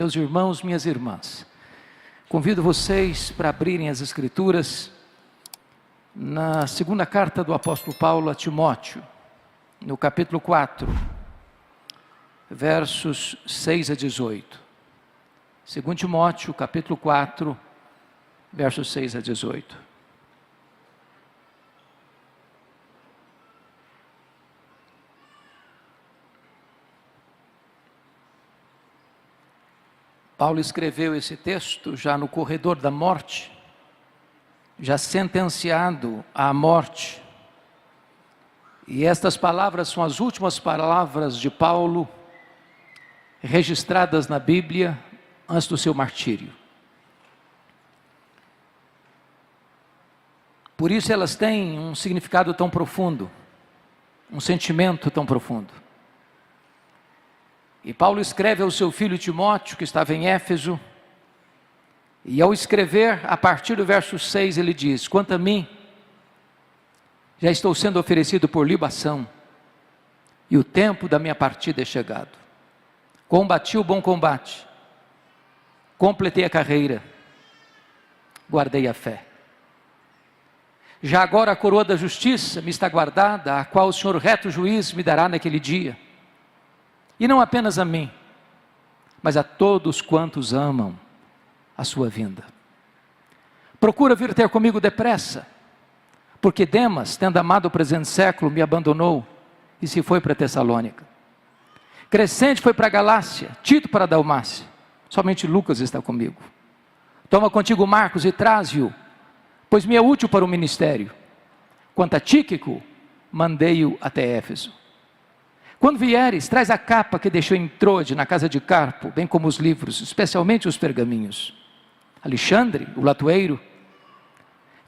Meus irmãos, minhas irmãs, convido vocês para abrirem as Escrituras na segunda carta do apóstolo Paulo a Timóteo, no capítulo 4, versos 6 a 18. 2 Timóteo, capítulo 4, versos 6 a 18. Paulo escreveu esse texto já no corredor da morte, já sentenciado à morte. E estas palavras são as últimas palavras de Paulo, registradas na Bíblia, antes do seu martírio. Por isso elas têm um significado tão profundo, um sentimento tão profundo. E Paulo escreve ao seu filho Timóteo, que estava em Éfeso, e ao escrever, a partir do verso 6, ele diz: quanto a mim, já estou sendo oferecido por libação, e o tempo da minha partida é chegado. Combati o bom combate, completei a carreira, guardei a fé. Já agora a coroa da justiça me está guardada, a qual o Senhor reto juiz me dará naquele dia. E não apenas a mim, mas a todos quantos amam a sua vinda. Procura vir ter comigo depressa, porque Demas, tendo amado o presente século, me abandonou e se foi para Tessalônica. Crescente foi para a Galácia, Tito para a Dalmácia, somente Lucas está comigo. Toma contigo Marcos e traze-o, pois me é útil para o ministério. Quanto a Tíquico, mandei-o até Éfeso. Quando vieres, traz a capa que deixou em Troade, na casa de Carpo, bem como os livros, especialmente os pergaminhos. Alexandre, o latoeiro,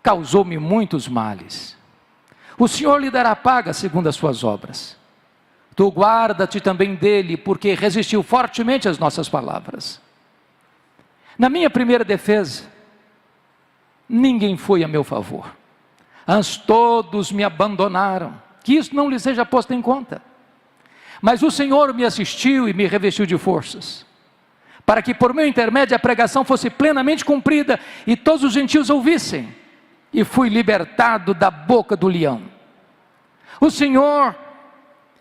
causou-me muitos males. O Senhor lhe dará paga segundo as suas obras. Tu guarda-te também dele, porque resistiu fortemente às nossas palavras. Na minha primeira defesa, ninguém foi a meu favor. Antes todos me abandonaram, que isso não lhe seja posto em conta. Mas o Senhor me assistiu e me revestiu de forças, para que por meu intermédio a pregação fosse plenamente cumprida e todos os gentios ouvissem, e fui libertado da boca do leão. O Senhor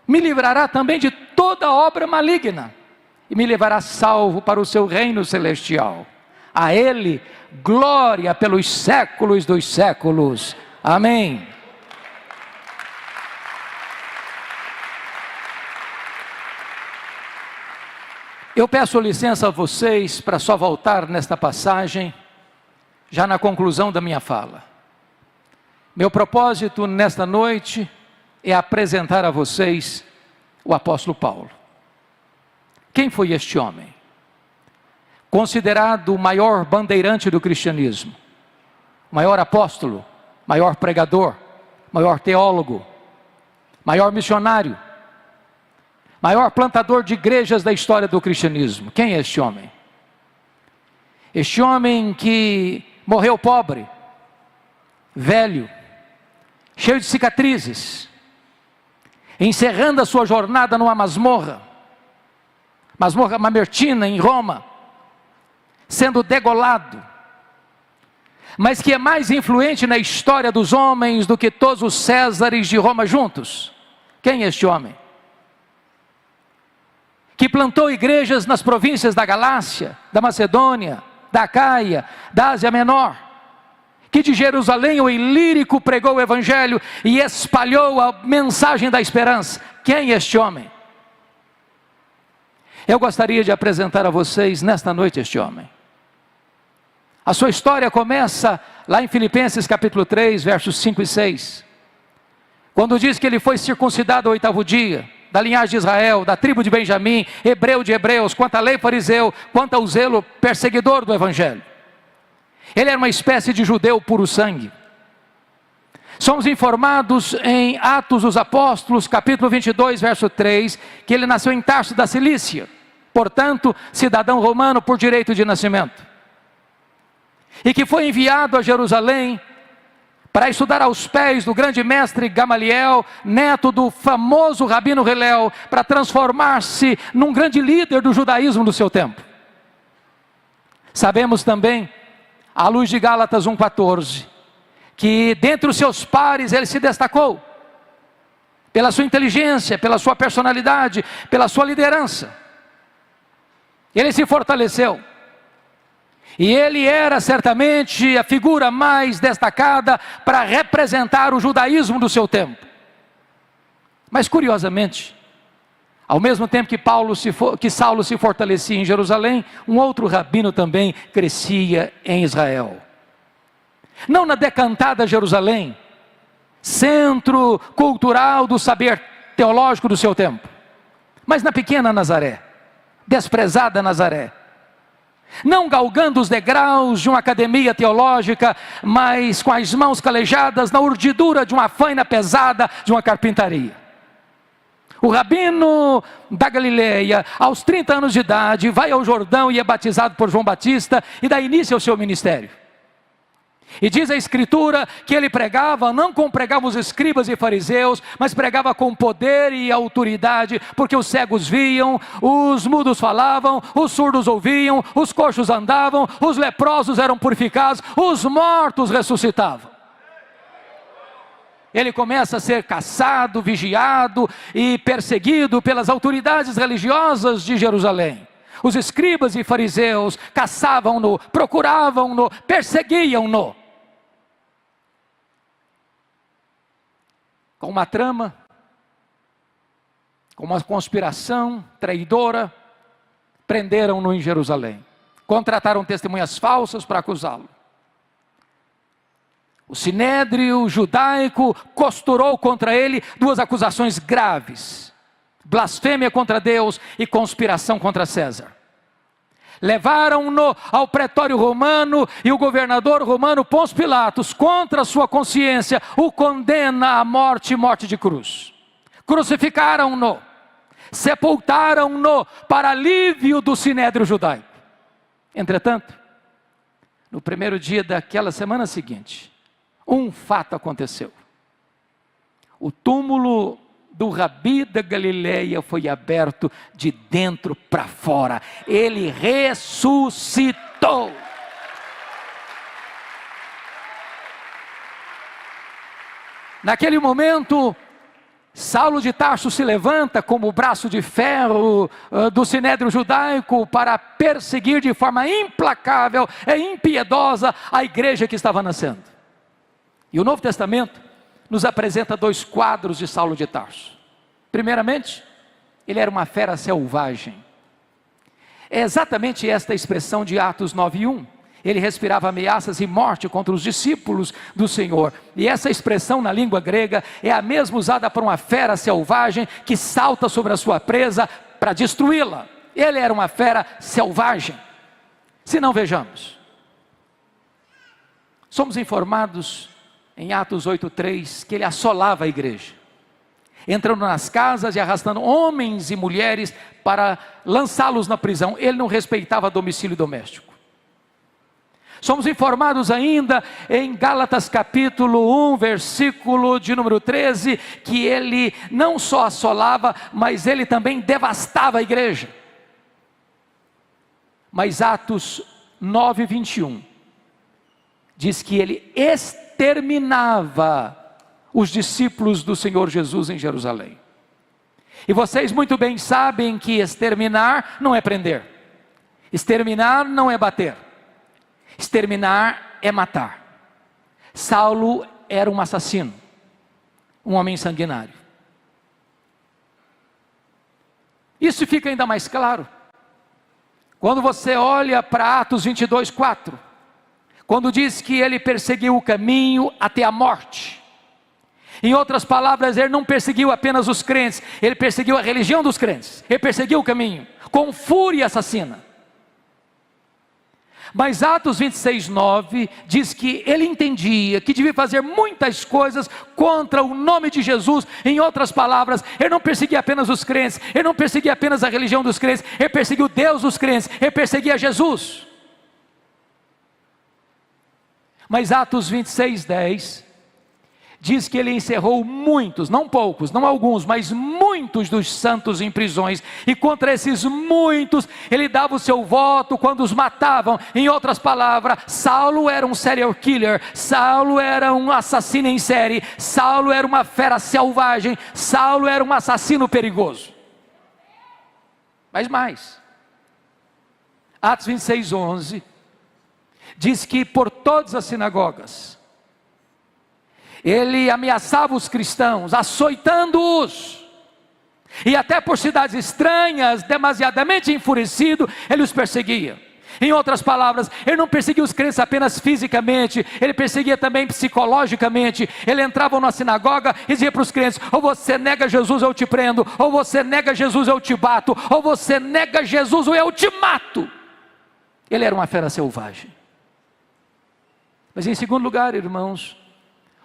me livrará também de toda obra maligna, e me levará salvo para o seu reino celestial. A Ele glória pelos séculos dos séculos. Amém. Eu peço licença a vocês para só voltar nesta passagem, já na conclusão da minha fala. Meu propósito nesta noite é apresentar a vocês o apóstolo Paulo. Quem foi este homem? Considerado o maior bandeirante do cristianismo, maior apóstolo, maior pregador, maior teólogo, maior missionário, maior plantador de igrejas da história do cristianismo. Quem é este homem? Este homem que morreu pobre, velho, cheio de cicatrizes, encerrando a sua jornada numa masmorra mamertina em Roma, sendo degolado, mas que é mais influente na história dos homens do que todos os Césares de Roma juntos. Quem é este homem? Que plantou igrejas nas províncias da Galácia, da Macedônia, da Acaia, da Ásia Menor, que de Jerusalém o Ilírico pregou o Evangelho e espalhou a mensagem da esperança. Quem é este homem? Eu gostaria de apresentar a vocês nesta noite este homem. A sua história começa lá em Filipenses capítulo 3, versos 5 e 6, quando diz que ele foi circuncidado ao 8º dia, da linhagem de Israel, da tribo de Benjamim, hebreu de hebreus, quanto à lei fariseu, quanto ao zelo perseguidor do Evangelho. Ele era uma espécie de judeu puro sangue. Somos informados em Atos dos Apóstolos, capítulo 22, verso 3, que ele nasceu em Tarso da Cilícia, portanto, cidadão romano por direito de nascimento. E que foi enviado a Jerusalém para estudar aos pés do grande mestre Gamaliel, neto do famoso Rabino Hillel, para transformar-se num grande líder do judaísmo do seu tempo. Sabemos também, à luz de Gálatas 1,14, que dentre os seus pares ele se destacou, pela sua inteligência, pela sua personalidade, pela sua liderança. Ele se fortaleceu, e ele era certamente a figura mais destacada para representar o judaísmo do seu tempo. Mas curiosamente, ao mesmo tempo que Saulo se fortalecia em Jerusalém, um outro rabino também crescia em Israel. Não na decantada Jerusalém, centro cultural do saber teológico do seu tempo, mas na pequena Nazaré, desprezada Nazaré. Não galgando os degraus de uma academia teológica, mas com as mãos calejadas na urdidura de uma faina pesada de uma carpintaria. O rabino da Galileia, aos 30 anos de idade, vai ao Jordão e é batizado por João Batista e dá início ao seu ministério. E diz a Escritura que ele pregava, não como pregavam os escribas e fariseus, mas pregava com poder e autoridade, porque os cegos viam, os mudos falavam, os surdos ouviam, os coxos andavam, os leprosos eram purificados, os mortos ressuscitavam. Ele começa a ser caçado, vigiado e perseguido pelas autoridades religiosas de Jerusalém. Os escribas e fariseus caçavam-no, procuravam-no, perseguiam-no. Com uma trama, com uma conspiração traidora, prenderam-no em Jerusalém. Contrataram testemunhas falsas para acusá-lo. O sinédrio judaico costurou contra ele duas acusações graves: blasfêmia contra Deus e conspiração contra César. Levaram-no ao pretório romano e o governador romano Pôncio Pilatos, contra sua consciência, o condena à morte, morte de cruz. Crucificaram-no, sepultaram-no para alívio do sinédrio judaico. Entretanto, no primeiro dia daquela semana seguinte, um fato aconteceu. O túmulo do Rabi da Galileia foi aberto de dentro para fora. Ele ressuscitou. Naquele momento, Saulo de Tarso se levanta como o braço de ferro do sinédrio judaico para perseguir de forma implacável e impiedosa a igreja que estava nascendo. E o Novo Testamento nos apresenta dois quadros de Saulo de Tarso. Primeiramente, ele era uma fera selvagem. É exatamente esta expressão de Atos 9:1. Ele respirava ameaças e morte contra os discípulos do Senhor. E essa expressão na língua grega é a mesma usada para uma fera selvagem que salta sobre a sua presa para destruí-la. Ele era uma fera selvagem. Se não, vejamos. Somos informados em Atos 8:3, que ele assolava a igreja, entrando nas casas e arrastando homens e mulheres para lançá-los na prisão. Ele não respeitava domicílio doméstico. Somos informados ainda em Gálatas capítulo 1, versículo de número 13, que ele não só assolava, mas ele também devastava a igreja. Mas Atos 9:21 diz que ele exterminava os discípulos do Senhor Jesus em Jerusalém. E vocês muito bem sabem que exterminar não é prender, exterminar não é bater, exterminar é matar. Saulo era um assassino, um homem sanguinário. Isso fica ainda mais claro quando você olha para Atos 22:4, quando diz que ele perseguiu o caminho até a morte. Em outras palavras, ele não perseguiu apenas os crentes, ele perseguiu a religião dos crentes, ele perseguiu o caminho, com fúria assassina. Mas Atos 26:9 diz que ele entendia que devia fazer muitas coisas contra o nome de Jesus. Em outras palavras, ele não perseguia apenas os crentes, ele não perseguia apenas a religião dos crentes, ele perseguiu Deus dos crentes, ele perseguia Jesus. Mas Atos 26:10 diz que ele encerrou muitos, não poucos, não alguns, mas muitos muitos dos santos em prisões, e contra esses muitos ele dava o seu voto quando os matavam. Em outras palavras, Saulo era um serial killer, Saulo era um assassino em série, Saulo era uma fera selvagem, Saulo era um assassino perigoso. Mas mais, Atos 26:11 diz que por todas as sinagogas ele ameaçava os cristãos, açoitando-os, e até por cidades estranhas, demasiadamente enfurecido, ele os perseguia. Em outras palavras, ele não perseguia os crentes apenas fisicamente, ele perseguia também psicologicamente. Ele entrava na sinagoga e dizia para os crentes: ou você nega Jesus, eu te prendo; ou você nega Jesus, eu te bato; ou você nega Jesus, ou eu te mato. Ele era uma fera selvagem. Mas em segundo lugar, irmãos,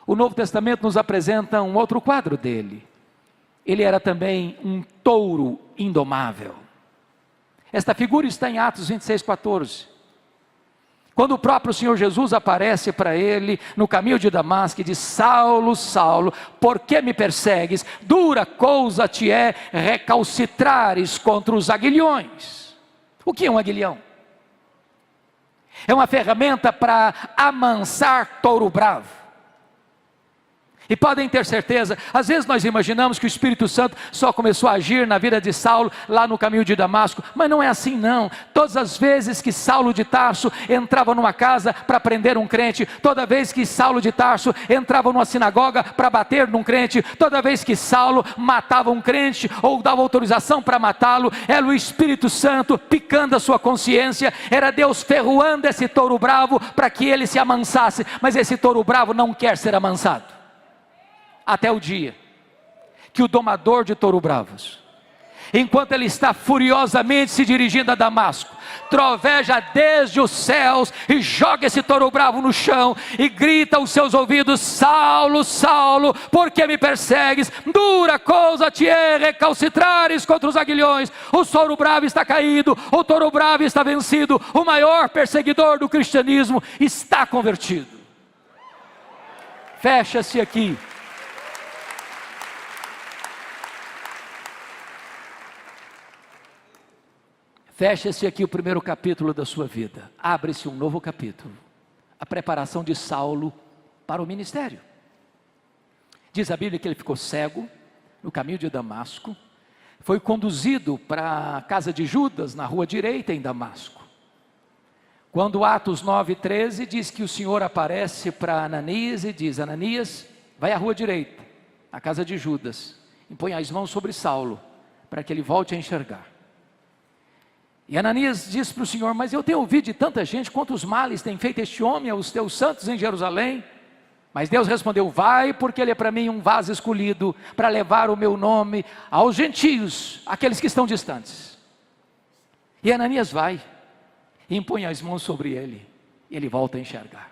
o Novo Testamento nos apresenta um outro quadro dele. Ele era também um touro indomável. Esta figura está em Atos 26:14. Quando o próprio Senhor Jesus aparece para ele no caminho de Damasco e diz: Saulo, Saulo, por que me persegues? Dura coisa te é recalcitrares contra os aguilhões. O que é um aguilhão? É uma ferramenta para amansar touro bravo. E podem ter certeza, às vezes nós imaginamos que o Espírito Santo só começou a agir na vida de Saulo lá no caminho de Damasco, mas não é assim não. Todas as vezes que Saulo de Tarso entrava numa casa para prender um crente, toda vez que Saulo de Tarso entrava numa sinagoga para bater num crente, toda vez que Saulo matava um crente ou dava autorização para matá-lo, era o Espírito Santo picando a sua consciência, era Deus ferroando esse touro bravo para que ele se amansasse. Mas esse touro bravo não quer ser amansado. Até o dia que o domador de touro bravos, enquanto ele está furiosamente se dirigindo a Damasco, troveja desde os céus e joga esse touro bravo no chão e grita aos seus ouvidos: Saulo, Saulo, por que me persegues? Dura coisa te é recalcitrares contra os aguilhões. O touro bravo está caído, o touro bravo está vencido, o maior perseguidor do cristianismo está convertido. Fecha-se aqui Fecha-se aqui o primeiro capítulo da sua vida. Abre-se um novo capítulo. A preparação de Saulo para o ministério. Diz a Bíblia que ele ficou cego no caminho de Damasco. Foi conduzido para a casa de Judas, na rua direita em Damasco. Quando Atos 9:13 diz que o Senhor aparece para Ananias e diz: Ananias, vai à rua direita, à casa de Judas, e põe as mãos sobre Saulo, para que ele volte a enxergar. E Ananias disse para o Senhor: mas eu tenho ouvido de tanta gente quantos males tem feito este homem aos teus santos em Jerusalém. Mas Deus respondeu: vai, porque ele é para mim um vaso escolhido para levar o meu nome aos gentios, aqueles que estão distantes. E Ananias vai e impõe as mãos sobre ele, e ele volta a enxergar.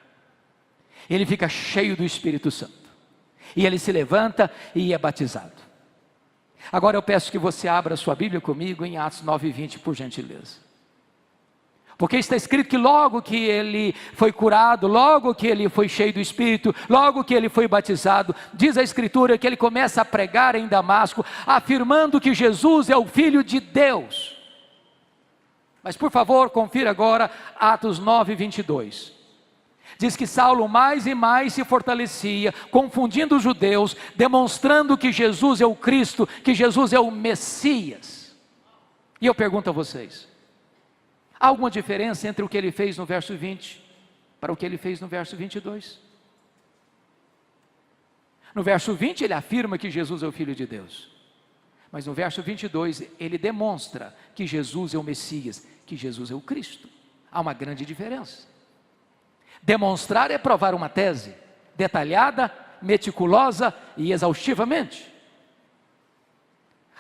Ele fica cheio do Espírito Santo, e ele se levanta e é batizado. Agora eu peço que você abra a sua Bíblia comigo em Atos 9:20, por gentileza. Porque está escrito que logo que ele foi curado, logo que ele foi cheio do Espírito, logo que ele foi batizado, diz a Escritura que ele começa a pregar em Damasco, afirmando que Jesus é o Filho de Deus. Mas por favor, confira agora Atos 9:22. Diz que Saulo mais e mais se fortalecia, confundindo os judeus, demonstrando que Jesus é o Cristo, que Jesus é o Messias. E eu pergunto a vocês: há alguma diferença entre o que ele fez no verso 20 para o que ele fez no verso 22? No verso 20 ele afirma que Jesus é o Filho de Deus, mas no verso 22 ele demonstra que Jesus é o Messias, que Jesus é o Cristo. Há uma grande diferença. Demonstrar é provar uma tese, detalhada, meticulosa e exaustivamente.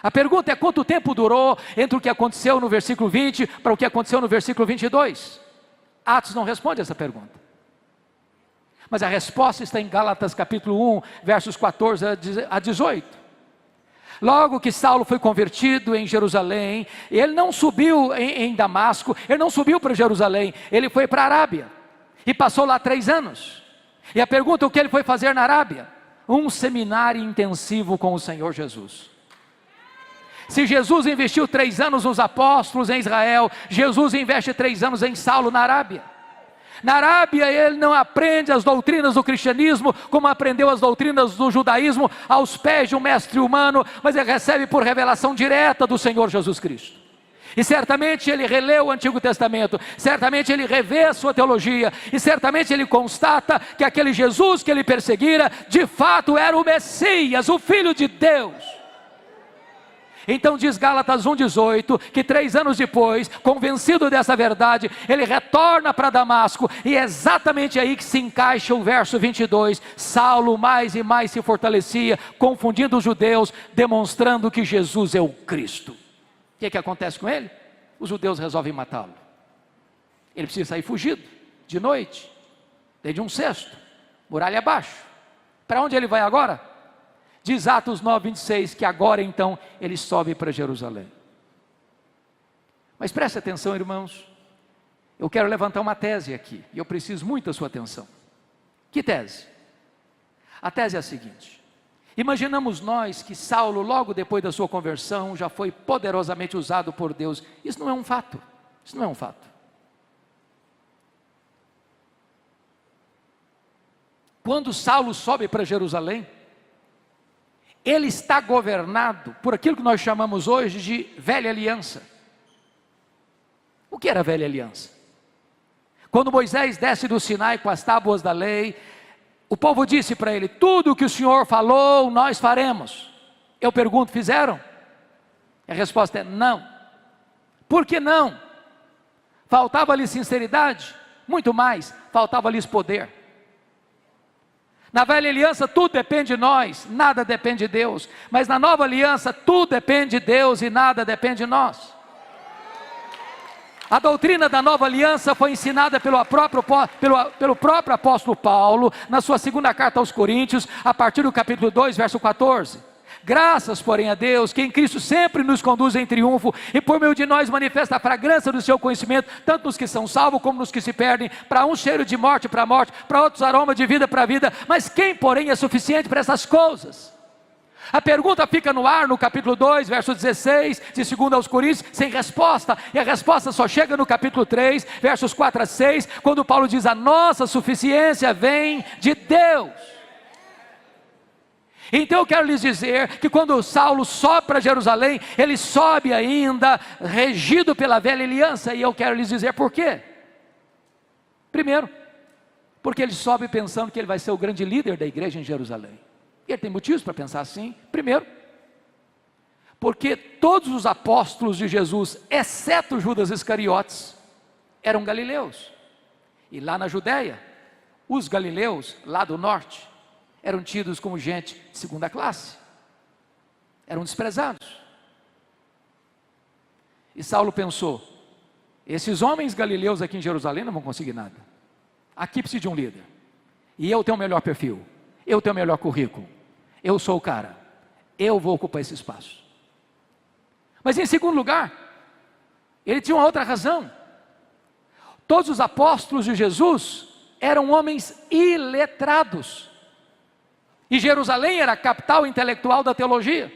A pergunta é: quanto tempo durou entre o que aconteceu no versículo 20 para o que aconteceu no versículo 22? Atos não responde essa pergunta. Mas a resposta está em Gálatas capítulo 1, versos 14 a 18. Logo que Saulo foi convertido em Jerusalém, ele não subiu em Damasco, ele não subiu para Jerusalém, ele foi para a Arábia. E passou lá 3 anos. E a pergunta: o que ele foi fazer na Arábia? Um seminário intensivo com o Senhor Jesus. Se Jesus investiu 3 anos nos apóstolos em Israel, Jesus investe 3 anos em Saulo na Arábia. Na Arábia ele não aprende as doutrinas do cristianismo como aprendeu as doutrinas do judaísmo aos pés de um mestre humano, mas ele recebe por revelação direta do Senhor Jesus Cristo. E certamente ele releu o Antigo Testamento, certamente ele revê a sua teologia, e certamente ele constata que aquele Jesus que ele perseguira, de fato era o Messias, o Filho de Deus. Então diz Gálatas 1,18, que 3 anos depois, convencido dessa verdade, ele retorna para Damasco, e é exatamente aí que se encaixa o verso 22, Saulo mais e mais se fortalecia, confundindo os judeus, demonstrando que Jesus é o Cristo. O que acontece com ele? Os judeus resolvem matá-lo. Ele precisa sair fugido, de noite, desde um cesto, muralha abaixo. Para onde ele vai agora? Diz Atos 9,26, que agora então ele sobe para Jerusalém. Mas preste atenção, irmãos, eu quero levantar uma tese aqui, e eu preciso muito da sua atenção. Que tese? A tese é a seguinte: imaginamos nós que Saulo, logo depois da sua conversão, já foi poderosamente usado por Deus. Isso não é um fato, isso não é um fato. Quando Saulo sobe para Jerusalém, ele está governado por aquilo que nós chamamos hoje de velha aliança. O que era a velha aliança? Quando Moisés desce do Sinai com as tábuas da lei, o povo disse para ele: tudo o que o Senhor falou, nós faremos. Eu pergunto, fizeram? A resposta é não. Por que não? Faltava-lhes sinceridade? Muito mais, faltava-lhes poder. Na velha aliança tudo depende de nós, nada depende de Deus. Mas na nova aliança tudo depende de Deus e nada depende de nós. A doutrina da nova aliança foi ensinada pelo próprio apóstolo Paulo, na sua segunda carta aos Coríntios, a partir do capítulo 2, verso 14. Graças, porém, a Deus, que em Cristo sempre nos conduz em triunfo, e por meio de nós manifesta a fragrância do seu conhecimento, tanto nos que são salvos como nos que se perdem. Para uns cheiro de morte para a morte, para outros aroma de vida para a vida. Mas quem, porém, é suficiente para essas coisas? A pergunta fica no ar no capítulo 2, verso 16, de 2 aos Coríntios, sem resposta, e a resposta só chega no capítulo 3, versos 4 a 6, quando Paulo diz: a nossa suficiência vem de Deus. Então eu quero lhes dizer que quando Saulo sobe para Jerusalém, ele sobe ainda regido pela velha aliança, e eu quero lhes dizer por quê. Primeiro, porque ele sobe pensando que ele vai ser o grande líder da igreja em Jerusalém. E ele tem motivos para pensar assim. Primeiro, porque todos os apóstolos de Jesus, exceto Judas Iscariotes, eram galileus. E lá na Judéia, os galileus, lá do norte, eram tidos como gente de segunda classe, eram desprezados. E Saulo pensou: esses homens galileus aqui em Jerusalém não vão conseguir nada. Aqui precisa de um líder, e eu tenho o melhor perfil, eu tenho o melhor currículo, eu sou o cara, eu vou ocupar esse espaço. Mas em segundo lugar, ele tinha uma outra razão. Todos os apóstolos de Jesus eram homens iletrados, e Jerusalém era a capital intelectual da teologia.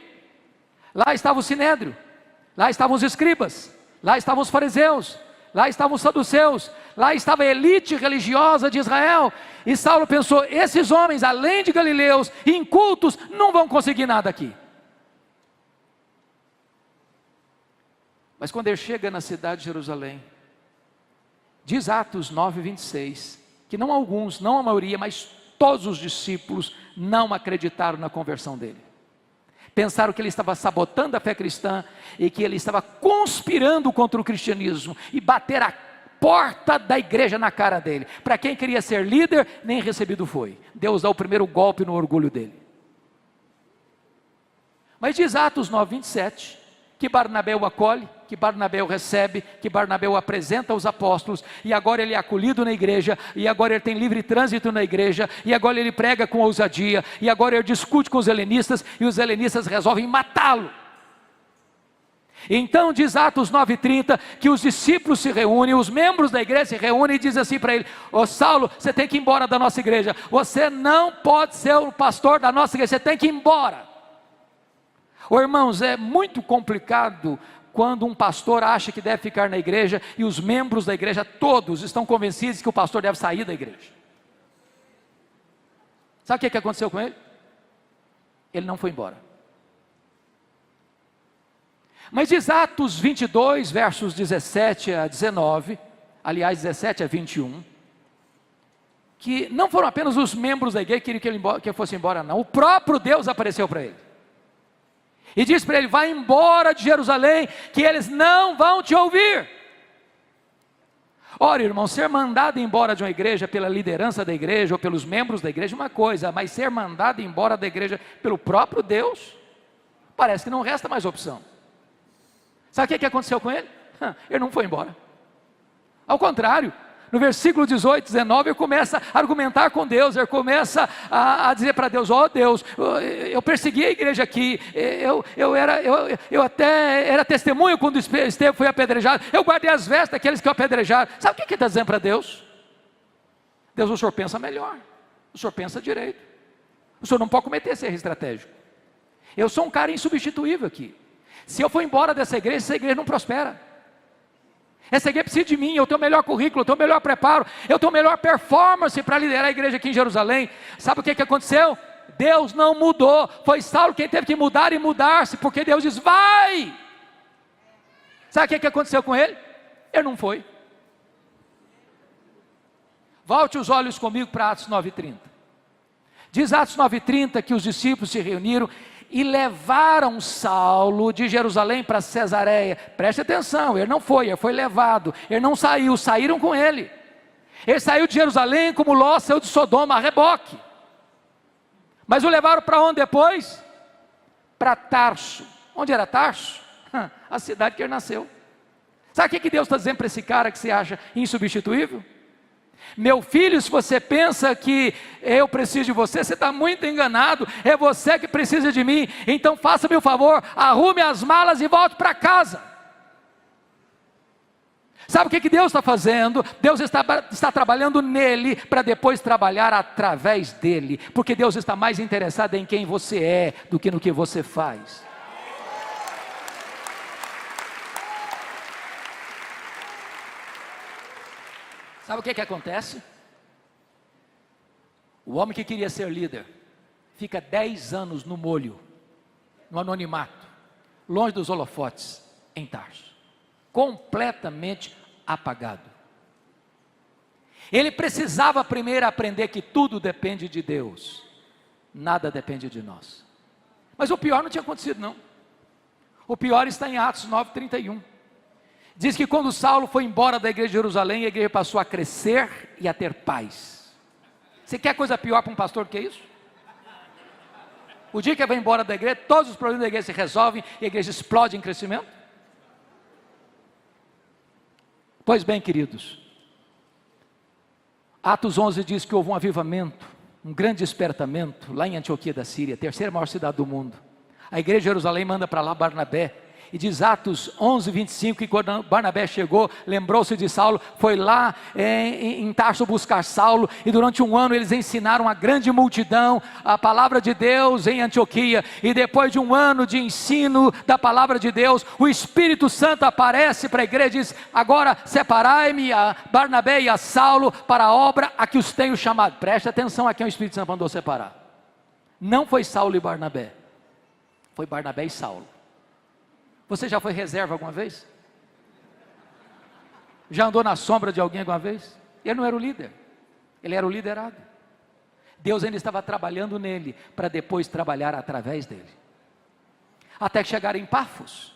Lá estava o Sinédrio, lá estavam os escribas, lá estavam os fariseus, lá estavam os saduceus, lá estava a elite religiosa de Israel. E Saulo pensou: esses homens, além de galileus, incultos, não vão conseguir nada aqui. Mas quando ele chega na cidade de Jerusalém, diz Atos 9:26, que não alguns, não a maioria, mas todos os discípulos não acreditaram na conversão dele. Pensaram que ele estava sabotando a fé cristã e que ele estava conspirando contra o cristianismo, e bater a porta da igreja na cara dele. Para quem queria ser líder, nem recebido foi. Deus dá o primeiro golpe no orgulho dele. Mas diz Atos 9:27, que Barnabé o acolhe, que Barnabé o recebe, que Barnabé o apresenta aos apóstolos, e agora ele é acolhido na igreja, e agora ele tem livre trânsito na igreja, e agora ele prega com ousadia, e agora ele discute com os helenistas, e os helenistas resolvem matá-lo. Então diz Atos 9:30, que os discípulos se reúnem, os membros da igreja se reúnem e dizem assim para ele: ô Saulo, você tem que ir embora da nossa igreja, você não pode ser o pastor da nossa igreja, você tem que ir embora. Ô irmãos, é muito complicado quando um pastor acha que deve ficar na igreja e os membros da igreja todos estão convencidos que o pastor deve sair da igreja. Sabe o que aconteceu com ele? Ele não foi embora. Mas diz Atos 22, versos 17 a 19, aliás 17 a 21, que não foram apenas os membros da igreja que queriam que ele fosse embora, não. O próprio Deus apareceu para ele. E disse para ele: vai embora de Jerusalém, que eles não vão te ouvir. Ora, irmão, ser mandado embora de uma igreja pela liderança da igreja, ou pelos membros da igreja, é uma coisa, mas ser mandado embora da igreja pelo próprio Deus, parece que não resta mais opção. Sabe o que aconteceu com ele? Ele não foi embora. Ao contrário, no versículo 18, 19, ele começa a argumentar com Deus, ele começa a dizer para Deus: ó Deus, eu persegui a igreja aqui, eu até era testemunho quando Estevão foi apedrejado, eu guardei as vestes daqueles que o apedrejaram. Sabe o que ele está dizendo para Deus? Deus, o senhor pensa melhor, o senhor pensa direito, o senhor não pode cometer esse erro estratégico. Eu sou um cara insubstituível aqui. Se eu for embora dessa igreja, essa igreja não prospera. Essa igreja precisa de mim, eu tenho o melhor currículo, eu tenho o melhor preparo, eu tenho a melhor performance para liderar a igreja aqui em Jerusalém. Sabe o que aconteceu? Deus não mudou, foi Saulo quem teve que mudar e mudar-se, porque Deus diz: vai! Sabe o que aconteceu com ele? Ele não foi. Volte os olhos comigo para Atos 9:30. Diz Atos 9:30 que os discípulos se reuniram e levaram Saulo de Jerusalém para Cesareia. Preste atenção, ele não foi, ele foi levado, ele não saiu, saíram com ele. Ele saiu de Jerusalém como Ló saiu de Sodoma, a reboque. Mas o levaram para onde depois? Para Tarso. Onde era Tarso? A cidade que ele nasceu. Sabe o que Deus está dizendo para esse cara que se acha insubstituível? Meu filho, se você pensa que eu preciso de você, você está muito enganado, é você que precisa de mim, então faça-me o favor, arrume as malas e volte para casa. Sabe o que Deus está fazendo? Deus está trabalhando nele, para depois trabalhar através dele, porque Deus está mais interessado em quem você é, do que no que você faz. Sabe o que acontece? O homem que queria ser líder, fica 10 anos no molho, no anonimato, longe dos holofotes, em Tarso, completamente apagado. Ele precisava primeiro aprender que tudo depende de Deus, nada depende de nós. Mas o pior não tinha acontecido não. O pior está em Atos 9:31. Diz que quando Saulo foi embora da igreja de Jerusalém, a igreja passou a crescer e a ter paz. Você quer coisa pior para um pastor do que isso? O dia que ele vai embora da igreja, todos os problemas da igreja se resolvem e a igreja explode em crescimento? Pois bem, queridos, Atos 11 diz que houve um avivamento, um grande despertamento lá em Antioquia da Síria, a terceira maior cidade do mundo. A igreja de Jerusalém manda para lá Barnabé. E diz Atos 11:25 que quando Barnabé chegou, lembrou-se de Saulo, foi lá em Tarso buscar Saulo, e durante um ano eles ensinaram a grande multidão a palavra de Deus em Antioquia, e depois de um ano de ensino da palavra de Deus, o Espírito Santo aparece para a igreja e diz: agora separai-me a Barnabé e a Saulo para a obra a que os tenho chamado. Preste atenção a quem o Espírito Santo mandou separar. Não foi Saulo e Barnabé, foi Barnabé e Saulo. Você já foi reserva alguma vez? Já andou na sombra de alguém alguma vez? Ele não era o líder, ele era o liderado. Deus ainda estava trabalhando nele, para depois trabalhar através dele. Até que chegaram em Pafos.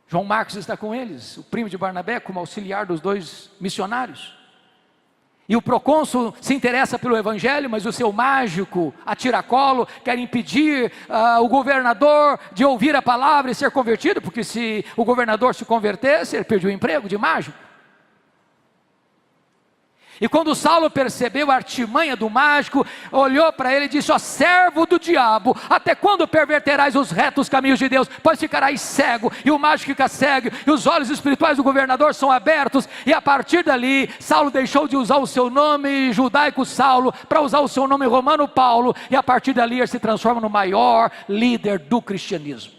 João Marcos está com eles, o primo de Barnabé, como auxiliar dos dois missionários. E o procônsul se interessa pelo evangelho, mas o seu mágico, a tiracolo, quer impedir o governador de ouvir a palavra e ser convertido, porque se o governador se convertesse, ele perdia o emprego de mágico. E quando Saulo percebeu a artimanha do mágico, olhou para ele e disse: ó servo do diabo, até quando perverterás os retos caminhos de Deus? Pois ficarás cego, e o mágico fica cego, e os olhos espirituais do governador são abertos. E a partir dali, Saulo deixou de usar o seu nome judaico Saulo, para usar o seu nome romano Paulo, e a partir dali ele se transforma no maior líder do cristianismo.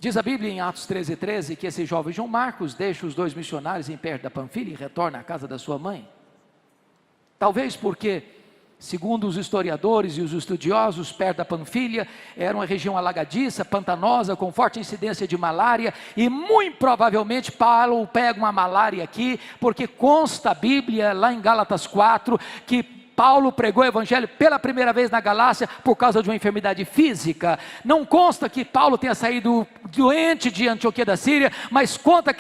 Diz a Bíblia em Atos 13:13 que esse jovem João Marcos deixa os 2 missionários em perto da Panfilha e retorna à casa da sua mãe. Talvez porque, segundo os historiadores e os estudiosos, perto da Panfilha era uma região alagadiça, pantanosa, com forte incidência de malária, e muito provavelmente Paulo pega uma malária aqui, porque consta a Bíblia lá em Gálatas 4, que Paulo pregou o evangelho pela primeira vez na Galácia por causa de uma enfermidade física. Não consta que Paulo tenha saído doente de Antioquia da Síria, mas consta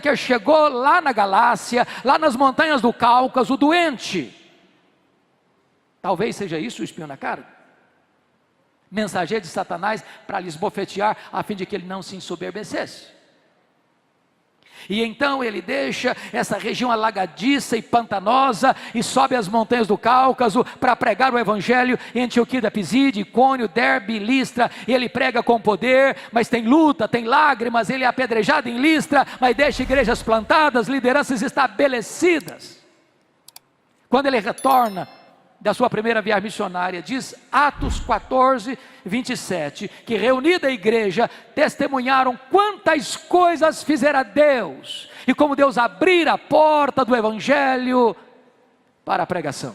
que ele chegou lá na Galácia, lá nas montanhas do Cáucaso, doente. Talvez seja isso o espinho na carne, mensageiro de Satanás para lhes bofetear, a fim de que ele não se ensoberbecesse. E então ele deixa essa região alagadiça e pantanosa e sobe as montanhas do Cáucaso para pregar o evangelho em Antioquia da Pisídia, Icônio, Derbe, Listra. E ele prega com poder, mas tem luta, tem lágrimas. Ele é apedrejado em Listra, mas deixa igrejas plantadas, lideranças estabelecidas. Quando ele retorna da sua primeira viagem missionária, diz Atos 14:27, que reunida a igreja, testemunharam quantas coisas fizera Deus, e como Deus abrira a porta do evangelho para a pregação.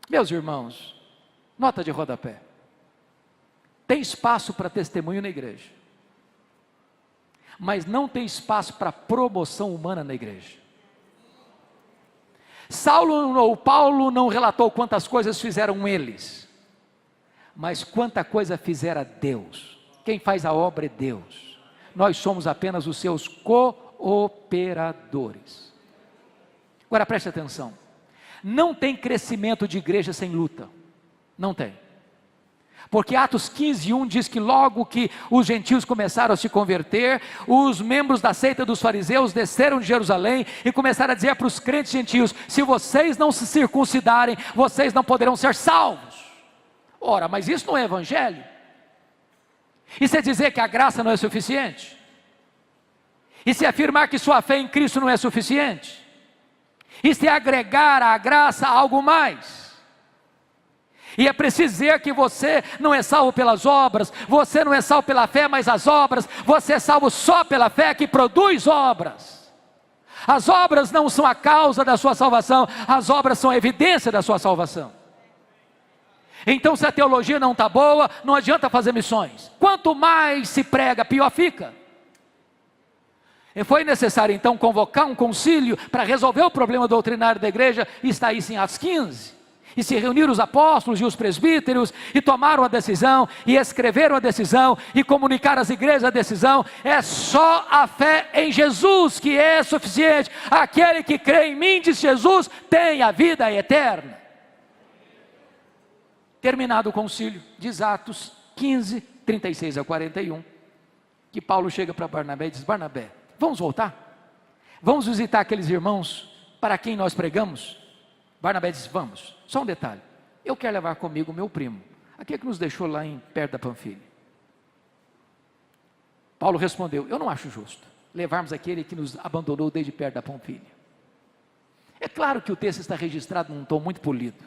Meus irmãos, nota de rodapé: tem espaço para testemunho na igreja, mas não tem espaço para promoção humana na igreja. Paulo não relatou quantas coisas fizeram eles, mas quanta coisa fizera Deus. Quem faz a obra é Deus, nós somos apenas os seus cooperadores. Agora preste atenção, não tem crescimento de igreja sem luta, não tem. Porque Atos 15:1 diz que logo que os gentios começaram a se converter, os membros da seita dos fariseus desceram de Jerusalém e começaram a dizer para os crentes gentios: se vocês não se circuncidarem, vocês não poderão ser salvos. Ora, mas isso não é evangelho? Isso é dizer que a graça não é suficiente? Isso é afirmar que sua fé em Cristo não é suficiente? Isso é agregar à graça algo mais? E é preciso dizer que você não é salvo pelas obras, você não é salvo pela fé, mas as obras, você é salvo só pela fé que produz obras. As obras não são a causa da sua salvação, as obras são a evidência da sua salvação. Então, se a teologia não está boa, não adianta fazer missões. Quanto mais se prega, pior fica. E foi necessário então convocar um concílio para resolver o problema doutrinário da igreja, e está isso em Atos 15. E se reuniram os apóstolos e os presbíteros, e tomaram a decisão, e escreveram a decisão, e comunicaram às igrejas a decisão. É só a fé em Jesus que é suficiente. Aquele que crê em mim, diz Jesus, tem a vida eterna. Terminado o concílio, diz Atos 15:36-41, que Paulo chega para Barnabé e diz: Barnabé, vamos voltar? Vamos visitar aqueles irmãos para quem nós pregamos? Barnabé diz: vamos. Só um detalhe, eu quero levar comigo o meu primo, aquele que nos deixou lá perto da Panfilha. Paulo respondeu: eu não acho justo levarmos aquele que nos abandonou desde perto da Panfilha. É claro que o texto está registrado num tom muito polido,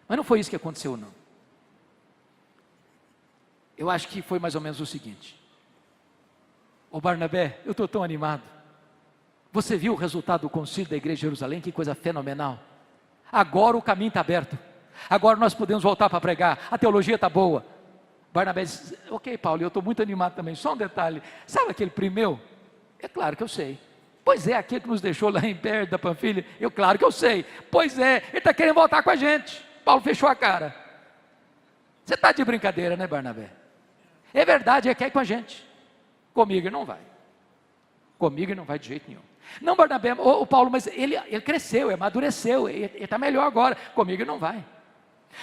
mas não foi isso que aconteceu não. Eu acho que foi mais ou menos o seguinte: ô Barnabé, eu estou tão animado, você viu o resultado do concílio da igreja de Jerusalém? Que coisa fenomenal. Agora o caminho está aberto, agora nós podemos voltar para pregar, a teologia está boa. Barnabé disse: ok Paulo, eu estou muito animado também. Só um detalhe, sabe aquele primo meu? É claro que eu sei. Pois é, aquele que nos deixou lá em perto da Panfilha? Eu, claro que eu sei. Pois é, ele está querendo voltar com a gente. Paulo fechou a cara. Você está de brincadeira, né, Barnabé? É verdade, ele quer ir com a gente. Comigo ele não vai. Comigo ele não vai de jeito nenhum. Não, Barnabé, o Paulo, mas ele cresceu, amadureceu, ele está melhor agora. Comigo ele não vai.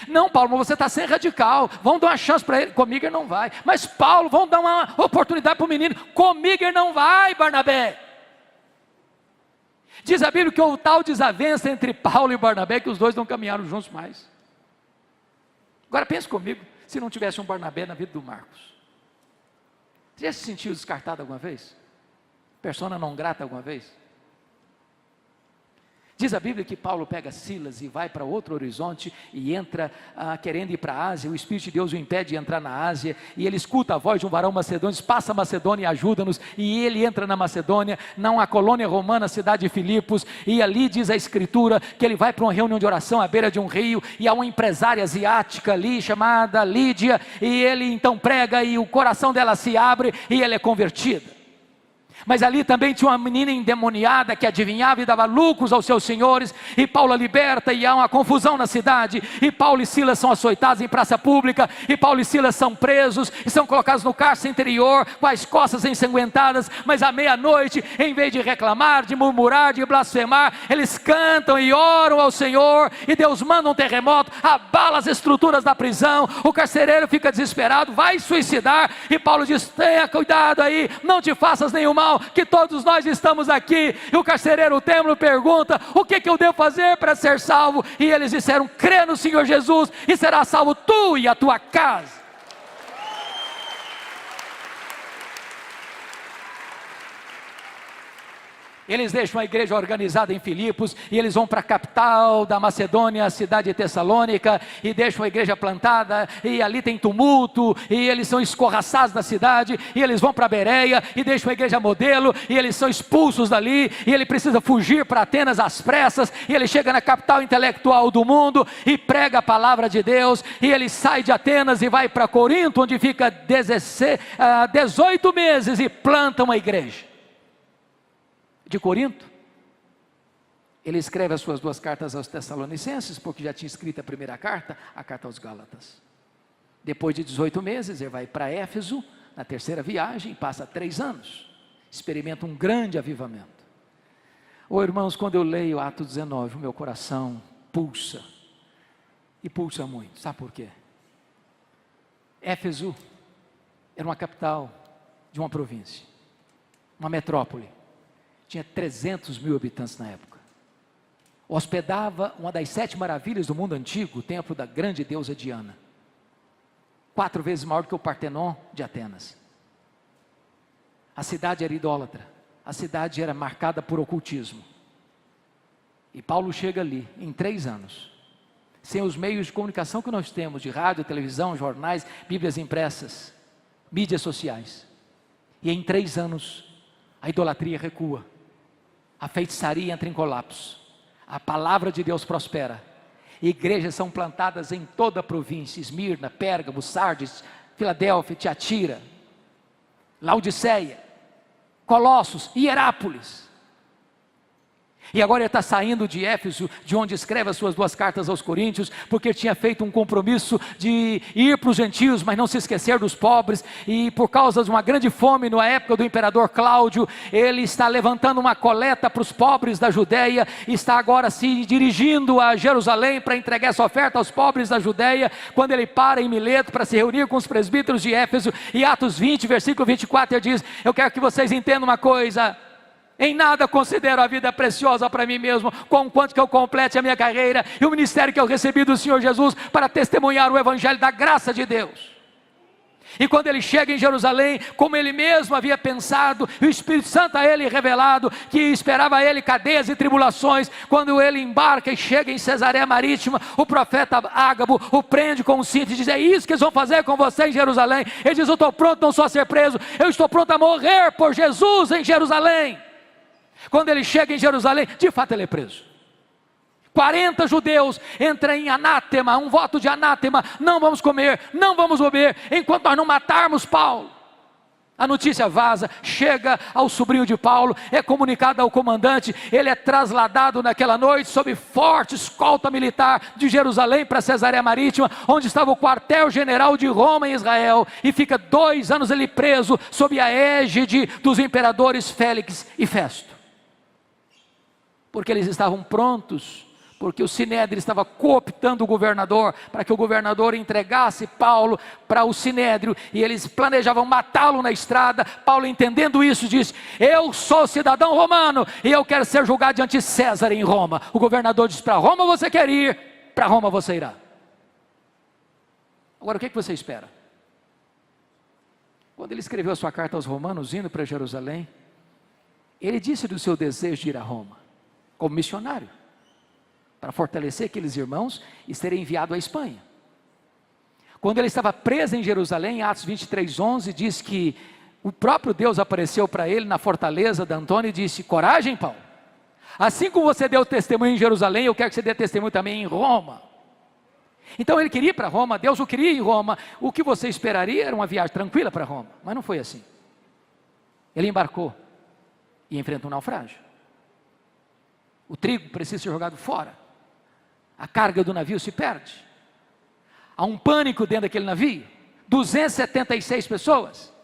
Não, Paulo, mas você está sendo radical, vamos dar uma chance para ele. Comigo ele não vai. Mas Paulo, vamos dar uma oportunidade para o menino. Comigo ele não vai, Barnabé. Diz a Bíblia que houve tal desavença entre Paulo e Barnabé que os dois não caminharam juntos mais. Agora pense comigo, se não tivesse um Barnabé na vida do Marcos. Você já se sentiu descartado alguma vez? Persona não grata alguma vez? Diz a Bíblia que Paulo pega Silas e vai para outro horizonte e entra querendo ir para a Ásia. O Espírito de Deus o impede de entrar na Ásia, e ele escuta a voz de um varão macedônio, diz: passa a Macedônia e ajuda-nos. E ele entra na Macedônia, não a colônia romana, a cidade de Filipos, e ali diz a Escritura que ele vai para uma reunião de oração à beira de um rio, e há uma empresária asiática ali chamada Lídia, e ele então prega e o coração dela se abre e ele é convertido. Mas ali também tinha uma menina endemoniada que adivinhava e dava lucros aos seus senhores, e Paulo a liberta, e há uma confusão na cidade, e Paulo e Silas são açoitados em praça pública, e Paulo e Silas são presos, e são colocados no cárcere interior, com as costas ensanguentadas, mas à meia-noite, em vez de reclamar, de murmurar, de blasfemar, eles cantam e oram ao Senhor, e Deus manda um terremoto, abala as estruturas da prisão, o carcereiro fica desesperado, vai suicidar, e Paulo diz: tenha cuidado aí, não te faças nenhum mal, que todos nós estamos aqui. E o carcereiro, o templo, pergunta: o que eu devo fazer para ser salvo? E eles disseram: crê no Senhor Jesus e será salvo tu e a tua casa. Eles deixam a igreja organizada em Filipos, e eles vão para a capital da Macedônia, a cidade de Tessalônica, e deixam a igreja plantada, e ali tem tumulto, e eles são escorraçados da cidade, e eles vão para Bereia, e deixam a igreja modelo, e eles são expulsos dali, e ele precisa fugir para Atenas às pressas, e ele chega na capital intelectual do mundo, e prega a palavra de Deus, e ele sai de Atenas e vai para Corinto, onde fica 18 meses, e planta uma igreja. De Corinto, ele escreve as suas 2 cartas aos Tessalonicenses, porque já tinha escrito a primeira carta, a carta aos Gálatas. Depois de 18 meses, ele vai para Éfeso, na terceira viagem, passa 3 anos, experimenta um grande avivamento. Irmãos, quando eu leio Atos 19, o meu coração pulsa, e pulsa muito. Sabe por quê? Éfeso era uma capital de uma província, uma metrópole. Tinha 300 mil habitantes na época. Hospedava uma das 7 maravilhas do mundo antigo, o templo da grande deusa Diana. 4 vezes maior do que o Partenon de Atenas. A cidade era idólatra. A cidade era marcada por ocultismo. E Paulo chega ali, em 3 anos, sem os meios de comunicação que nós temos, de rádio, televisão, jornais, bíblias impressas, mídias sociais. E em 3 anos, a idolatria recua. A feitiçaria entra em colapso, a palavra de Deus prospera, igrejas são plantadas em toda a província: Esmirna, Pérgamo, Sardes, Filadélfia, Tiatira, Laodiceia, Colossos, Hierápolis. E agora ele está saindo de Éfeso, de onde escreve as suas 2 cartas aos Coríntios, porque ele tinha feito um compromisso de ir para os gentios, mas não se esquecer dos pobres, e por causa de uma grande fome na época do imperador Cláudio, ele está levantando uma coleta para os pobres da Judéia, e está agora se dirigindo a Jerusalém para entregar essa oferta aos pobres da Judéia, quando ele para em Mileto para se reunir com os presbíteros de Éfeso, e Atos 20, versículo 24, ele diz: eu quero que vocês entendam uma coisa, em nada considero a vida preciosa para mim mesmo, conquanto que eu complete a minha carreira e o ministério que eu recebi do Senhor Jesus, para testemunhar o evangelho da graça de Deus. E quando ele chega em Jerusalém, como ele mesmo havia pensado, e o Espírito Santo a ele revelado, que esperava a ele cadeias e tribulações, quando ele embarca e chega em Cesareia Marítima, o profeta Ágabo o prende com um cinto e diz: é isso que eles vão fazer com você em Jerusalém? Ele diz: eu estou pronto não só a ser preso, eu estou pronto a morrer por Jesus em Jerusalém. Quando ele chega em Jerusalém, de fato ele é preso. 40 judeus entram em anátema, um voto de anátema: não vamos comer, não vamos beber, enquanto nós não matarmos Paulo. A notícia vaza, chega ao sobrinho de Paulo, é comunicado ao comandante, ele é trasladado naquela noite sob forte escolta militar de Jerusalém para Cesareia Marítima, onde estava o quartel-general de Roma em Israel, e fica 2 anos ele preso sob a égide dos imperadores Félix e Festo, porque eles estavam prontos porque o Sinédrio estava cooptando o governador, para que o governador entregasse Paulo para o Sinédrio, e eles planejavam matá-lo na estrada. Paulo, entendendo isso, disse: eu sou cidadão romano, e eu quero ser julgado diante de César em Roma. O governador disse: para Roma você quer ir, para Roma você irá. Agora, o que você espera? Quando ele escreveu a sua carta aos romanos, indo para Jerusalém, ele disse do seu desejo de ir a Roma, como missionário, para fortalecer aqueles irmãos e ser enviado à Espanha. Quando ele estava preso em Jerusalém, em Atos 23:11, diz que o próprio Deus apareceu para ele na fortaleza de Antônio e disse: coragem, Paulo, assim como você deu testemunho em Jerusalém, eu quero que você dê testemunho também em Roma. Então ele queria ir para Roma, Deus o queria ir em Roma. O que você esperaria era uma viagem tranquila para Roma, mas não foi assim. Ele embarcou e enfrenta um naufrágio. O trigo precisa ser jogado fora, a carga do navio se perde, há um pânico dentro daquele navio, 276 pessoas,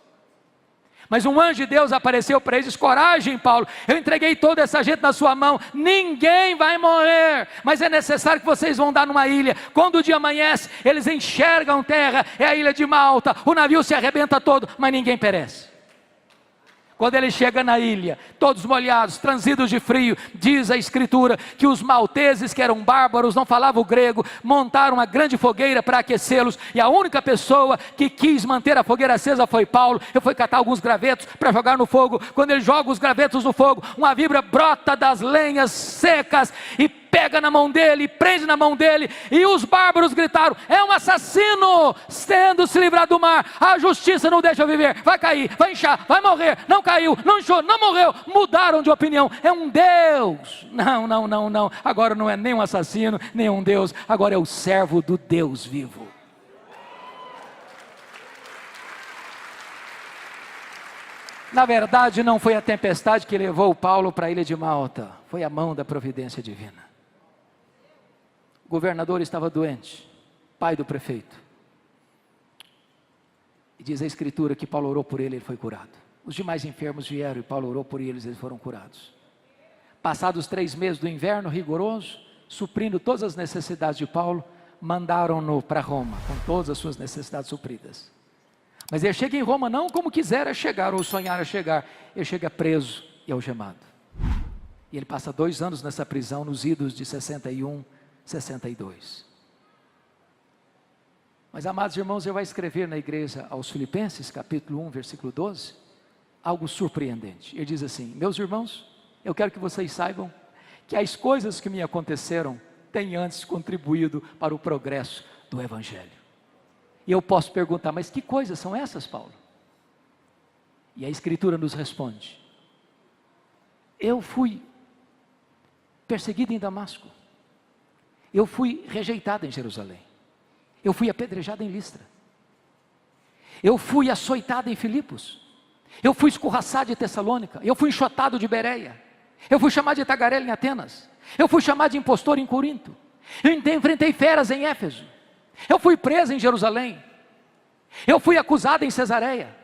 mas um anjo de Deus apareceu para eles e disse: coragem, Paulo, eu entreguei toda essa gente na sua mão, ninguém vai morrer, mas é necessário que vocês vão dar numa ilha. Quando o dia amanhece, eles enxergam terra, é a ilha de Malta, o navio se arrebenta todo, mas ninguém perece. Quando ele chega na ilha, todos molhados, transidos de frio, diz a Escritura que os malteses, que eram bárbaros, não falavam grego, montaram uma grande fogueira para aquecê-los, e a única pessoa que quis manter a fogueira acesa foi Paulo. Ele foi catar alguns gravetos para jogar no fogo. Quando ele joga os gravetos no fogo, uma vibra brota das lenhas secas e pega na mão dele, prende na mão dele, e os bárbaros gritaram: é um assassino, tendo se livrado do mar, a justiça não deixa viver, vai cair, vai inchar, vai morrer, não caiu, não inchou, não morreu. Mudaram de opinião, é um Deus. Não, agora não é nem um assassino, nem um Deus, agora é o servo do Deus vivo. Na verdade, não foi a tempestade que levou Paulo para a ilha de Malta, foi a mão da providência divina. O governador estava doente, pai do prefeito, e diz a Escritura que Paulo orou por ele, ele foi curado. Os demais enfermos vieram e Paulo orou por eles, eles foram curados. Passados 3 meses do inverno rigoroso, suprindo todas as necessidades de Paulo, mandaram-no para Roma, com todas as suas necessidades supridas. Mas ele chega em Roma não como quisera chegar, ou sonhara chegar, ele chega preso e algemado. E ele passa 2 anos nessa prisão, nos idos de 61, 62. Mas, amados irmãos, ele vai escrever na igreja aos Filipenses, capítulo 1, versículo 12, algo surpreendente. Ele diz assim: meus irmãos, eu quero que vocês saibam que as coisas que me aconteceram têm antes contribuído para o progresso do Evangelho. E eu posso perguntar: mas que coisas são essas, Paulo? E a Escritura nos responde: eu fui perseguido em Damasco, eu fui rejeitado em Jerusalém, eu fui apedrejado em Listra, eu fui açoitado em Filipos, eu fui escorraçado de Tessalônica, eu fui enxotado de Bereia, eu fui chamado de tagarela em Atenas, eu fui chamado de impostor em Corinto, eu enfrentei feras em Éfeso, eu fui preso em Jerusalém, eu fui acusado em Cesareia,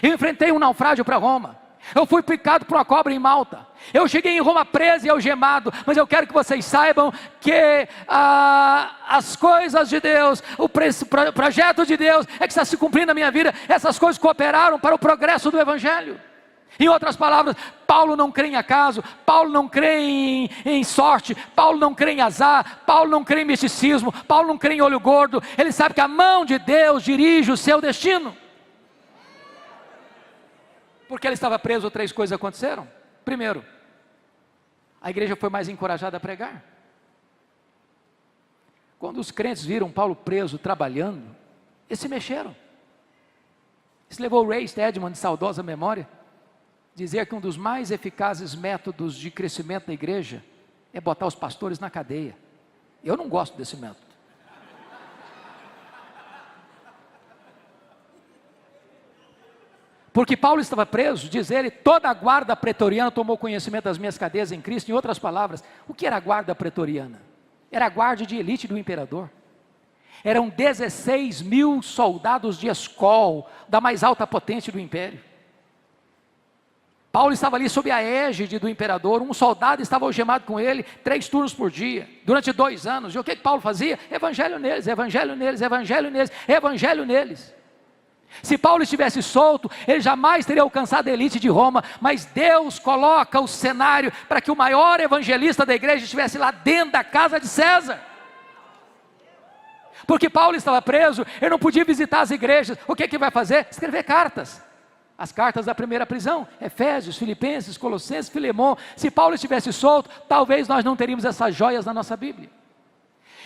eu enfrentei um naufrágio para Roma, eu fui picado por uma cobra em Malta, eu cheguei em Roma preso e algemado. Mas eu quero que vocês saibam que as coisas de Deus, o projeto de Deus é que está se cumprindo na minha vida. Essas coisas cooperaram para o progresso do Evangelho. Em outras palavras, Paulo não crê em acaso, Paulo não crê em sorte, Paulo não crê em azar, Paulo não crê em misticismo, Paulo não crê em olho gordo. Ele sabe que a mão de Deus dirige o seu destino. Porque ele estava preso, 3 coisas aconteceram. Primeiro, a igreja foi mais encorajada a pregar. Quando os crentes viram Paulo preso, trabalhando, eles se mexeram. Isso levou o Ray Stedman, de saudosa memória, dizer que um dos mais eficazes métodos de crescimento da igreja é botar os pastores na cadeia. Eu não gosto desse método. Porque Paulo estava preso, diz ele, toda a guarda pretoriana tomou conhecimento das minhas cadeias em Cristo. Em outras palavras, o que era a guarda pretoriana? Era a guarda de elite do imperador. Eram 16 mil soldados de escol, da mais alta potência do império. Paulo estava ali sob a égide do imperador, um soldado estava algemado com ele, 3 turnos por dia, durante 2 anos. E o que Paulo fazia? Evangelho neles, evangelho neles, evangelho neles, evangelho neles. Se Paulo estivesse solto, ele jamais teria alcançado a elite de Roma, mas Deus coloca o cenário para que o maior evangelista da igreja estivesse lá dentro da casa de César. Porque Paulo estava preso, ele não podia visitar as igrejas. O que ele vai fazer? Escrever cartas. As cartas da primeira prisão, Efésios, Filipenses, Colossenses, Filemão. Se Paulo estivesse solto, talvez nós não teríamos essas joias na nossa Bíblia.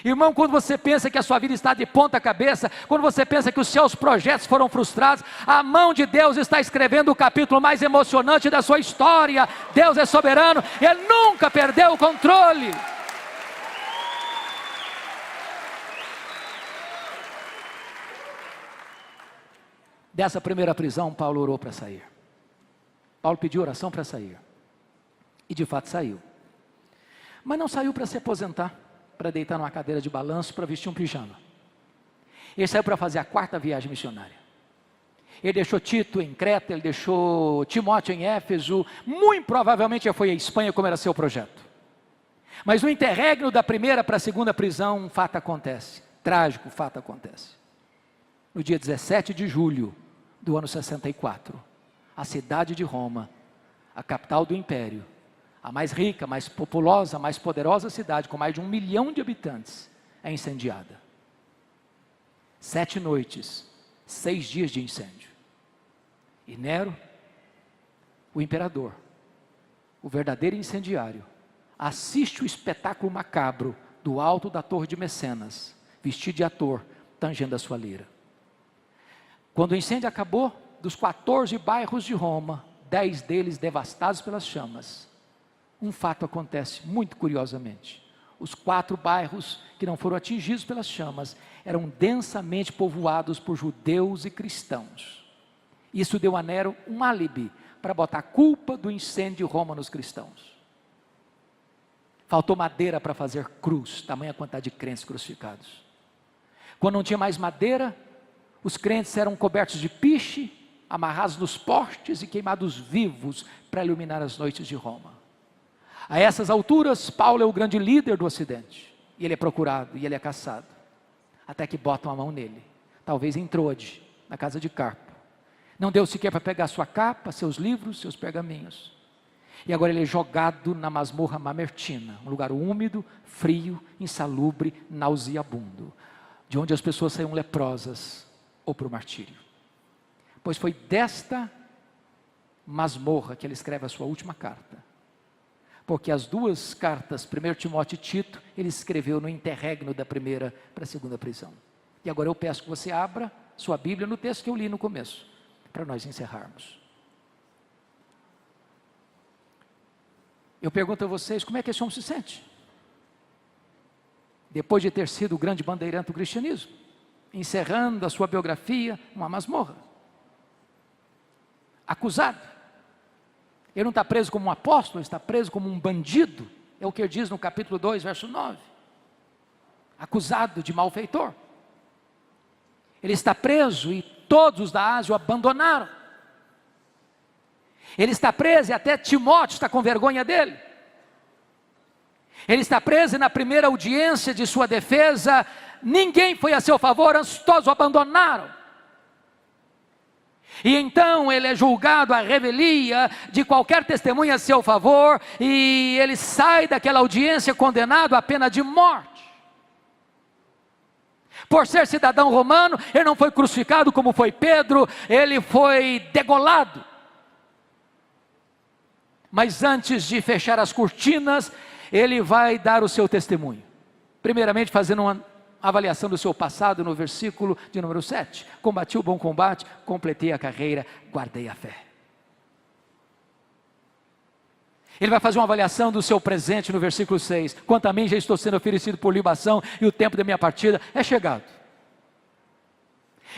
Irmão, quando você pensa que a sua vida está de ponta cabeça, quando você pensa que os seus projetos foram frustrados, a mão de Deus está escrevendo o capítulo mais emocionante da sua história. Deus é soberano, Ele nunca perdeu o controle. Dessa primeira prisão, Paulo orou para sair. Paulo pediu oração para sair. E de fato saiu. Mas não saiu para se aposentar, para deitar numa cadeira de balanço, para vestir um pijama. Ele saiu para fazer a 4ª viagem missionária. Ele deixou Tito em Creta, ele deixou Timóteo em Éfeso. Muito provavelmente foi à Espanha, como era seu projeto. Mas no interregno da primeira para a segunda prisão, um fato acontece. Trágico fato acontece. No dia 17 de julho do ano 64, a cidade de Roma, a capital do império, a mais rica, mais populosa, mais poderosa cidade, com mais de 1 milhão de habitantes, é incendiada. 7 noites, 6 dias de incêndio. E Nero, o imperador, o verdadeiro incendiário, assiste o espetáculo macabro do alto da torre de Mecenas, vestido de ator, tangendo a sua lira. Quando o incêndio acabou, dos 14 bairros de Roma, 10 deles devastados pelas chamas, um fato acontece muito curiosamente. Os 4 bairros que não foram atingidos pelas chamas eram densamente povoados por judeus e cristãos. Isso deu a Nero um álibi para botar a culpa do incêndio de Roma nos cristãos. Faltou madeira para fazer cruz, tamanha quantidade de crentes crucificados. Quando não tinha mais madeira, os crentes eram cobertos de piche, amarrados nos postes e queimados vivos para iluminar as noites de Roma. A essas alturas, Paulo é o grande líder do Ocidente. E ele é procurado, e ele é caçado. Até que botam a mão nele. Talvez em Troade, na casa de Carpo. Não deu sequer para pegar sua capa, seus livros, seus pergaminhos. E agora ele é jogado na masmorra Mamertina, um lugar úmido, frio, insalubre, nauseabundo, de onde as pessoas saíam leprosas ou para o martírio. Pois foi desta masmorra que ele escreve a sua última carta. Porque as 2 cartas, 1 Timóteo e Tito, ele escreveu no interregno da primeira para a segunda prisão. E agora eu peço que você abra sua Bíblia no texto que eu li no começo, para nós encerrarmos. Eu pergunto a vocês, como é que esse homem se sente? Depois de ter sido o grande bandeirante do cristianismo, encerrando a sua biografia numa masmorra, acusado. Ele não está preso como um apóstolo, ele está preso como um bandido, é o que ele diz no capítulo 2, verso 9, acusado de malfeitor. Ele está preso e todos os da Ásia o abandonaram. Ele está preso e até Timóteo está com vergonha dele. Ele está preso e na primeira audiência de sua defesa, ninguém foi a seu favor, antes todos o abandonaram. E então ele é julgado à revelia de qualquer testemunha a seu favor, e ele sai daquela audiência condenado à pena de morte. Por ser cidadão romano, ele não foi crucificado como foi Pedro, ele foi degolado. Mas antes de fechar as cortinas, ele vai dar o seu testemunho. Primeiramente fazendo uma avaliação do seu passado no versículo de número 7. Combati o bom combate, completei a carreira, guardei a fé. Ele vai fazer uma avaliação do seu presente no versículo 6. Quanto a mim, já estou sendo oferecido por libação e o tempo da minha partida é chegado.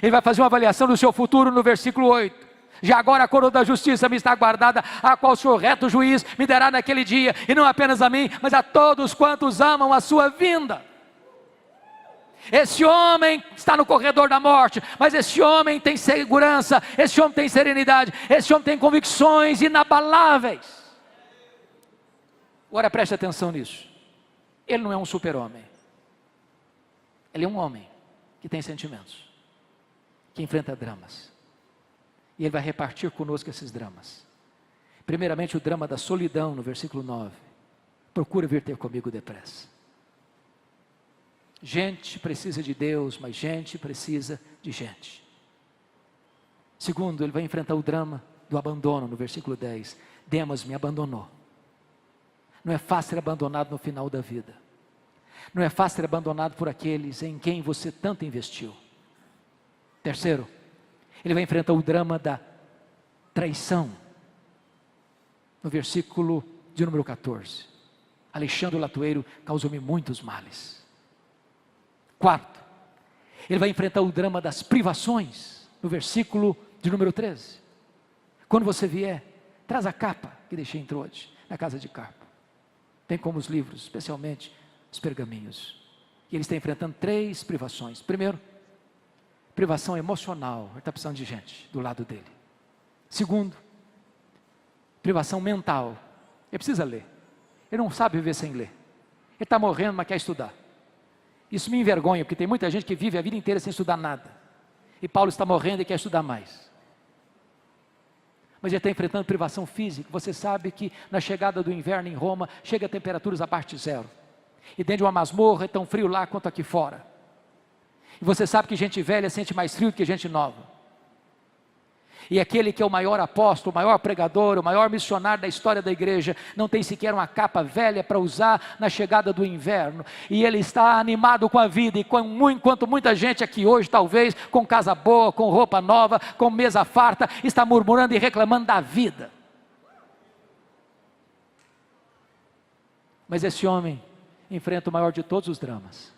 Ele vai fazer uma avaliação do seu futuro no versículo 8. Já agora a coroa da justiça me está guardada, a qual o Senhor reto juiz me dará naquele dia, e não apenas a mim, mas a todos quantos amam a sua vinda. Esse homem está no corredor da morte, mas esse homem tem segurança, esse homem tem serenidade, esse homem tem convicções inabaláveis. Agora preste atenção nisso. Ele não é um super-homem. Ele é um homem que tem sentimentos, que enfrenta dramas. E ele vai repartir conosco esses dramas. Primeiramente o drama da solidão, no versículo 9. Procura vir ter comigo depressa. Gente precisa de Deus, mas gente precisa de gente. Segundo, ele vai enfrentar o drama do abandono, no versículo 10. Demas me abandonou. Não é fácil ser abandonado no final da vida. Não é fácil ser abandonado por aqueles em quem você tanto investiu. Terceiro, ele vai enfrentar o drama da traição. No versículo de número 14. Alexandre o latoeiro causou-me muitos males. Quarto, ele vai enfrentar o drama das privações. No versículo de número 13. Quando você vier, traz a capa que deixei em Troade, na casa de Carpo. Tem como os livros, especialmente os pergaminhos. E ele está enfrentando 3 privações. Primeiro, privação emocional. Ele está precisando de gente do lado dele. Segundo, privação mental. Ele precisa ler. Ele não sabe viver sem ler. Ele está morrendo, mas quer estudar. Isso me envergonha, porque tem muita gente que vive a vida inteira sem estudar nada. E Paulo está morrendo e quer estudar mais. Mas ele está enfrentando privação física. Você sabe que na chegada do inverno em Roma, chega a temperaturas abaixo de 0. E dentro de uma masmorra é tão frio lá quanto aqui fora. E você sabe que gente velha sente mais frio do que gente nova. E aquele que é o maior apóstolo, o maior pregador, o maior missionário da história da igreja, não tem sequer uma capa velha para usar na chegada do inverno. E ele está animado com a vida, e enquanto muita gente aqui hoje, talvez, com casa boa, com roupa nova, com mesa farta, está murmurando e reclamando da vida. Mas esse homem enfrenta o maior de todos os dramas.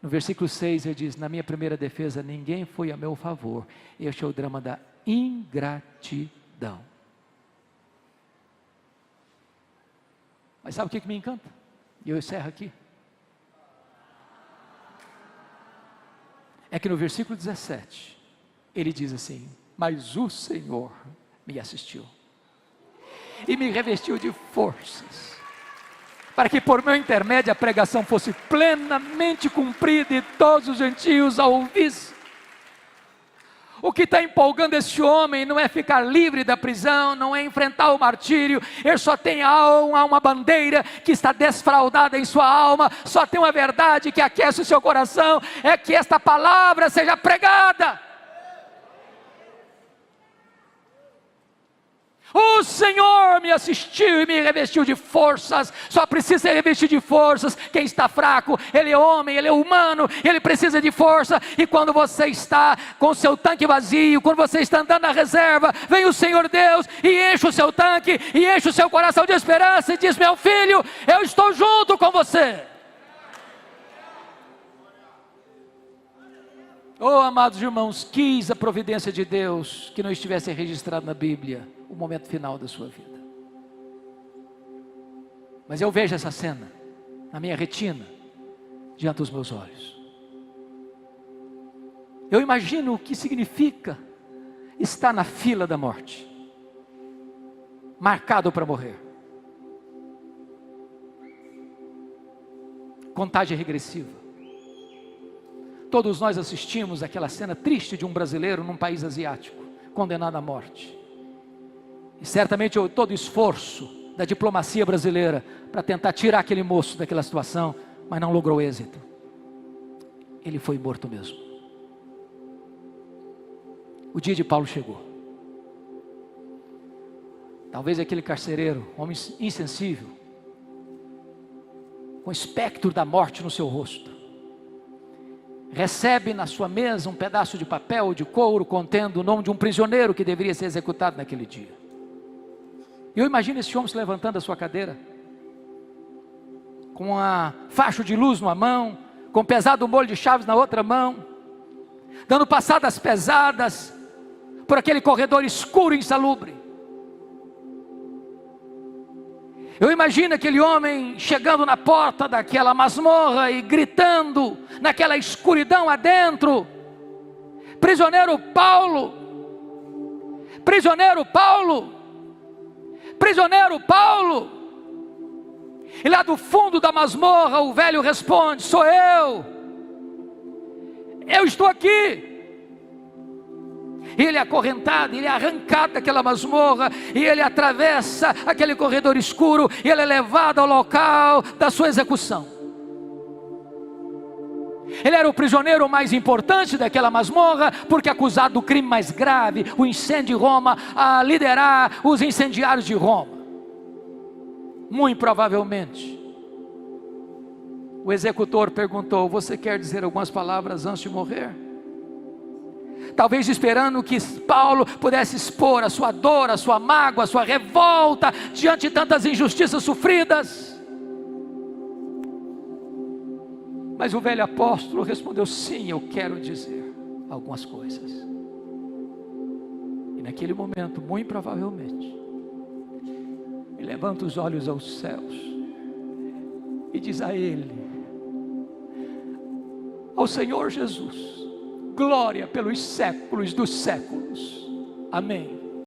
No versículo 6 ele diz, na minha primeira defesa, ninguém foi a meu favor. Este é o drama da ingratidão. Mas sabe o que me encanta? E eu encerro aqui. É que no versículo 17, ele diz assim, mas o Senhor me assistiu. E me revestiu de forças. Para que por meu intermédio a pregação fosse plenamente cumprida e todos os gentios a ouvissem. O que está empolgando esse homem não é ficar livre da prisão, não é enfrentar o martírio, ele só tem uma bandeira que está desfraldada em sua alma, só tem uma verdade que aquece o seu coração, é que esta palavra seja pregada. O Senhor me assistiu e me revestiu de forças. Só precisa ser revestido de forças quem está fraco. Ele é homem, ele é humano, ele precisa de força. E quando você está com o seu tanque vazio, quando você está andando na reserva, vem o Senhor Deus e enche o seu tanque, e enche o seu coração de esperança, e diz, meu filho, eu estou junto com você. Oh, amados irmãos, quis a providência de Deus que não estivesse registrado na Bíblia o momento final da sua vida. Mas eu vejo essa cena na minha retina, diante dos meus olhos. Eu imagino o que significa estar na fila da morte, marcado para morrer. Contagem regressiva. Todos nós assistimos aquela cena triste de um brasileiro num país asiático, condenado à morte. E certamente todo o esforço da diplomacia brasileira para tentar tirar aquele moço daquela situação, mas não logrou êxito. Ele foi morto mesmo. O dia de Paulo chegou. Talvez aquele carcereiro, homem insensível, com o espectro da morte no seu rosto, recebe na sua mesa um pedaço de papel de couro contendo o nome de um prisioneiro que deveria ser executado naquele dia. E eu imagino esse homem se levantando da sua cadeira, com uma faixa de luz numa mão, com um pesado molho de chaves na outra mão, dando passadas pesadas por aquele corredor escuro e insalubre. Eu imagino aquele homem chegando na porta daquela masmorra e gritando naquela escuridão adentro: prisioneiro Paulo, prisioneiro Paulo, prisioneiro Paulo. E lá do fundo da masmorra o velho responde: sou eu estou aqui. E ele é acorrentado, ele é arrancado daquela masmorra, e ele atravessa aquele corredor escuro, e ele é levado ao local da sua execução. Ele era o prisioneiro mais importante daquela masmorra, porque acusado do crime mais grave, o incêndio de Roma, a liderar os incendiários de Roma. Muito provavelmente, o executor perguntou: você quer dizer algumas palavras antes de morrer? Talvez esperando que Paulo pudesse expor a sua dor, a sua mágoa, a sua revolta diante de tantas injustiças sofridas. Mas o velho apóstolo respondeu: sim, eu quero dizer algumas coisas. E naquele momento, muito provavelmente, ele levanta os olhos aos céus e diz a ele, ao Senhor Jesus: glória pelos séculos dos séculos, amém.